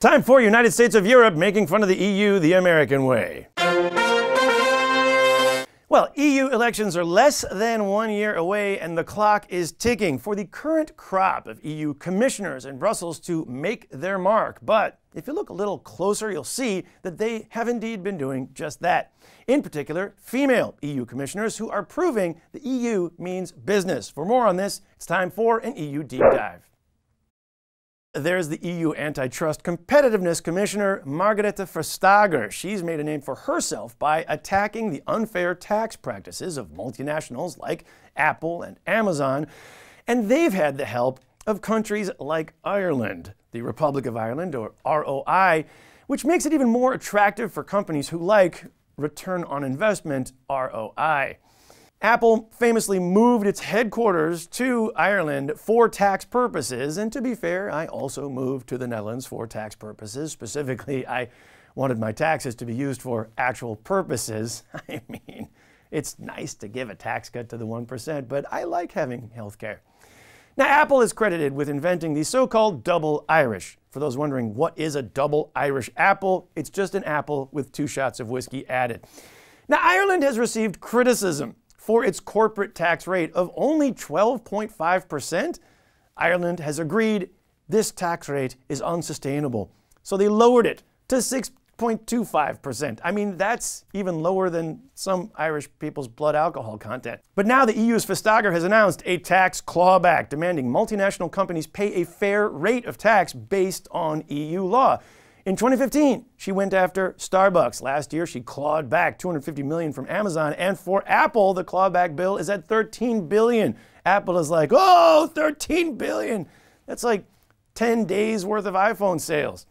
Time for United States of Europe making fun of the EU the American way. Well, EU elections are less than 1 year away and the clock is ticking for the current crop of EU commissioners in Brussels to make their mark. But if you look a little closer, you'll see that they have indeed been doing just that. In particular, female EU commissioners who are proving the EU means business. For more on this, it's time for an EU deep dive. There's the EU Antitrust Competitiveness Commissioner, Margarethe Vestager. She's made a name for herself by attacking the unfair tax practices of multinationals like Apple and Amazon. And they've had the help of countries like Ireland, the Republic of Ireland, or ROI, which makes it even more attractive for companies who like return on investment, ROI. Apple famously moved its headquarters to Ireland for tax purposes, and to be fair, I also moved to the Netherlands for tax purposes. Specifically, I wanted my taxes to be used for actual purposes. I mean, it's nice to give a tax cut to the 1%, but I like having healthcare. Now, Apple is credited with inventing the so-called double Irish. For those wondering, what is a double Irish apple? It's just an apple with 2 shots of whiskey added. Now, Ireland has received criticism for its corporate tax rate of only 12.5%, Ireland has agreed this tax rate is unsustainable. So they lowered it to 6.25%. I mean, that's even lower than some Irish people's blood alcohol content. But now the EU's Vestager has announced a tax clawback, demanding multinational companies pay a fair rate of tax based on EU law. In 2015, she went after Starbucks. Last year, she clawed back $250 million from Amazon. And for Apple, the clawback bill is at $13 billion. Apple is like, oh, $13 billion. That's like 10 days worth of iPhone sales.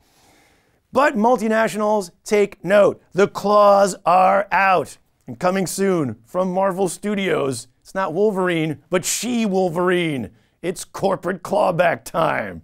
But multinationals, take note. The claws are out. And coming soon from Marvel Studios, it's not Wolverine, but She-Wolverine. It's corporate clawback time.